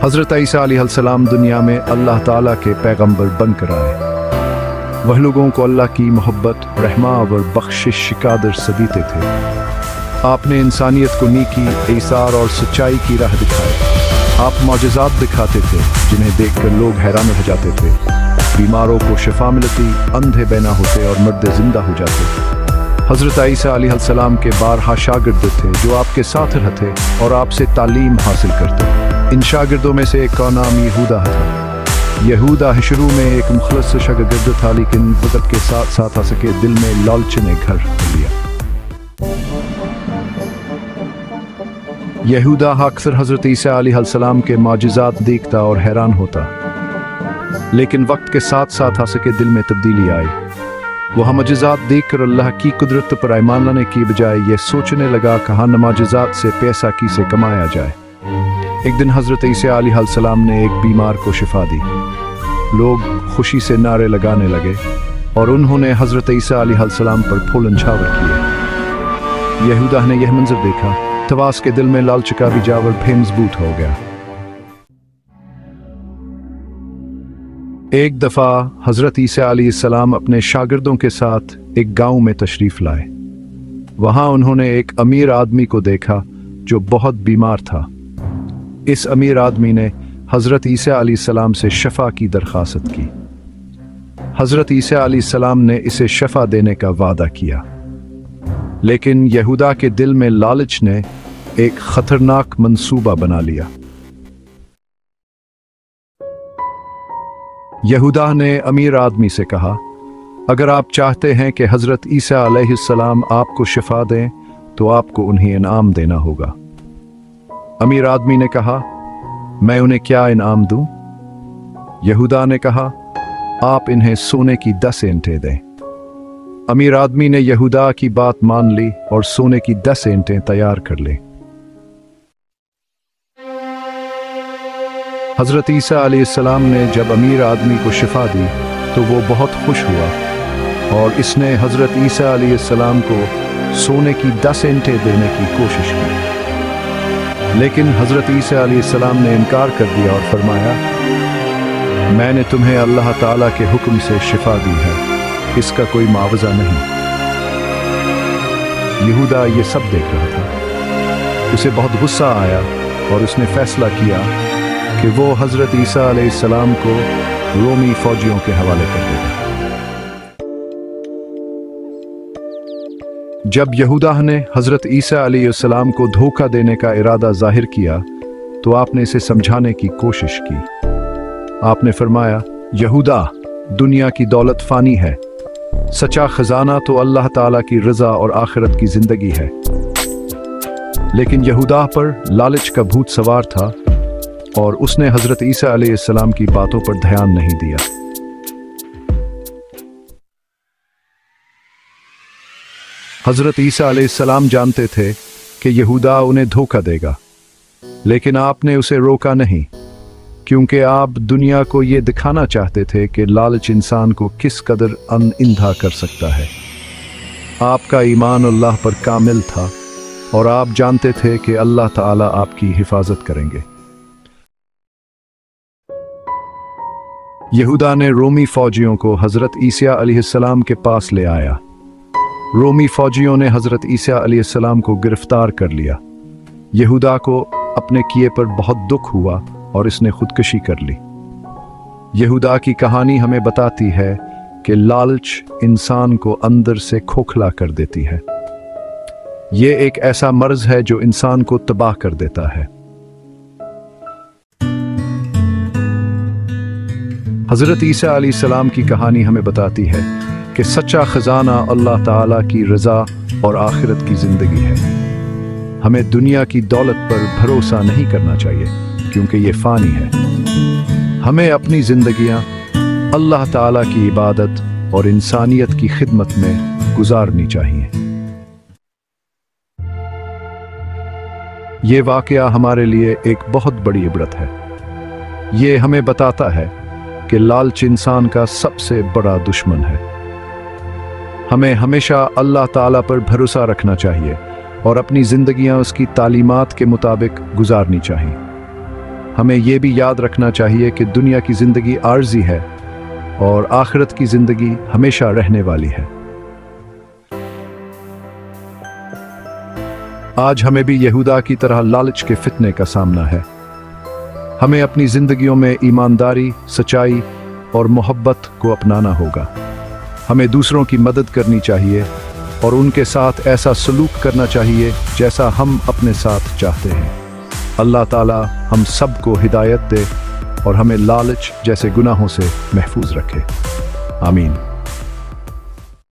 हज़रत ईसा अलैहिस्सलाम दुनिया में अल्लाह ताला के पैगंबर बनकर आए। वह लोगों को अल्लाह की मोहब्बत, रहमा और बख्शिश का दर्स देते थे। आपने इंसानियत को नेकी, ईसार और सच्चाई की राह दिखाई। आप मौजज़ात दिखाते थे जिन्हें देखकर लोग हैरान रह जाते थे। बीमारों को शिफा मिलती, अंधे बैना होते और मुर्दे जिंदा हो जाते। हज़रत ईसा अलैहिस्सलाम के 12 शागिर्द थे जो आपके साथ रहते और आपसे तालीम हासिल करते। इन शागिर्दों में से एक का नाम यहूदा था। यहूदा शुरू में एक मुखलस शागिर्द था, लेकिन वक्त के साथ साथ उसके दिल में लालच ने घर कर लिया। यहूदा अक्सर हज़रत ईसा अलैहिस्सलाम के मौजज़ात देखता और हैरान होता, लेकिन वक्त के साथ साथ उसके दिल में तब्दीली आई। वह मौजज़ात देखकर अल्लाह की कुदरत पर ईमान लाने की बजाय यह सोचने लगा कि हाँ, मौजज़ात से पैसा कैसे कमाया जाए। एक दिन हज़रत ईसा अलैहिस्सलाम ने एक बीमार को शिफा दी। लोग खुशी से नारे लगाने लगे और उन्होंने हज़रत ईसा अलैहिस्सलाम पर फूल निछावर किए। यहूदा ने यह मंजर देखा तो उसके दिल में लालच का बिजावर भी मजबूत हो गया। एक दफ़ा हज़रत ईसा अलैहिस्सलाम अपने शागिर्दों के साथ एक गांव में तशरीफ़ लाए। वहां उन्होंने एक अमीर आदमी को देखा जो बहुत बीमार था। इस अमीर आदमी ने हज़रत ईसा अलैहिस्सलाम से शफा की दरख्वास्त की। हज़रत ईसा अलैहिस्सलाम ने इसे शफा देने का वादा किया, लेकिन यहूदा के दिल में लालच ने एक खतरनाक मंसूबा बना लिया। यहूदा ने अमीर आदमी से कहा, अगर आप चाहते हैं कि हज़रत ईसा अलैहिस्सलाम आपको शिफा दें तो आपको उन्हें इनाम देना होगा। अमीर आदमी ने कहा, मैं उन्हें क्या इनाम दूं? यहूदा ने कहा, आप इन्हें सोने की 10 ईंटें दें। अमीर आदमी ने यहूदा की बात मान ली और सोने की 10 ईंटें तैयार कर ली। हज़रत ईसा अलैहिस्सलाम ने जब अमीर आदमी को शिफा दी तो वो बहुत खुश हुआ और इसने हज़रत ईसा अलैहिस्सलाम को सोने की 10 ईंटें देने की कोशिश की, लेकिन हज़रत ईसा अलैहिस्सलाम ने इनकार कर दिया और फरमाया, मैंने तुम्हें अल्लाह ताला के हुक्म से शिफा दी है, इसका कोई मुआवजा नहीं। यहूदा ये सब देख रहा था। उसे बहुत गुस्सा आया और उसने फैसला किया कि वो हज़रत ईसा अलैहिस्सलाम को रोमी फौजियों के हवाले कर देगा। जब यहूदा ने हज़रत ईसा अलैहिस्सलाम को धोखा देने का इरादा जाहिर किया तो आपने इसे समझाने की कोशिश की। आपने फरमाया, यहूदा, दुनिया की दौलत फानी है, सच्चा खजाना तो अल्लाह ताला की रज़ा और आखिरत की जिंदगी है। लेकिन यहूदा पर लालच का भूत सवार था और उसने हज़रत ईसा अलैहिस्सलाम की बातों पर ध्यान नहीं दिया। हज़रत ईसा अलैहिस्सलाम जानते थे कि यहूदा उन्हें धोखा देगा, लेकिन आपने उसे रोका नहीं, क्योंकि आप दुनिया को ये दिखाना चाहते थे कि लालच इंसान को किस कदर अंधा कर सकता है। आपका ईमान अल्लाह पर कामिल था और आप जानते थे कि अल्लाह ताला आपकी हिफाजत करेंगे। यहूदा ने रोमी फौजियों को हज़रत ईसा अलैहिस्सलाम के पास ले आया। रोमी फौजियों ने हज़रत ईसा अलैहिस्सलाम को गिरफ्तार कर लिया। यहूदा को अपने किए पर बहुत दुख हुआ और इसने खुदकुशी कर ली। यहूदा की कहानी हमें बताती है कि लालच इंसान को अंदर से खोखला कर देती है। ये एक ऐसा मर्ज है जो इंसान को तबाह कर देता है। हज़रत ईसा अलैहिस्सलाम की कहानी हमें बताती है कि सच्चा खजाना अल्लाह ताला की रज़ा और आखिरत की ज़िंदगी है। हमें दुनिया की दौलत पर भरोसा नहीं करना चाहिए, क्योंकि ये फ़ानी है। हमें अपनी ज़िंदगियाँ अल्लाह ताला की इबादत और इंसानियत की खिदमत में गुजारनी चाहिए। ये वाक़या हमारे लिए एक बहुत बड़ी इबरत है। ये हमें बताता है कि लालच इंसान का सबसे बड़ा दुश्मन है। हमें हमेशा अल्लाह ताला पर भरोसा रखना चाहिए और अपनी ज़िंदगियां उसकी तालीमात के मुताबिक गुजारनी चाहिए। हमें ये भी याद रखना चाहिए कि दुनिया की ज़िंदगी आर्जी है और आखिरत की ज़िंदगी हमेशा रहने वाली है। आज हमें भी यहूदा की तरह लालच के फितने का सामना है। हमें अपनी ज़िंदगियों में ईमानदारी, सच्चाई और मोहब्बत को अपनाना होगा। हमें दूसरों की मदद करनी चाहिए और उनके साथ ऐसा सलूक करना चाहिए जैसा हम अपने साथ चाहते हैं। अल्लाह ताला हम सबको हिदायत दे और हमें लालच जैसे गुनाहों से महफूज रखे। आमीन।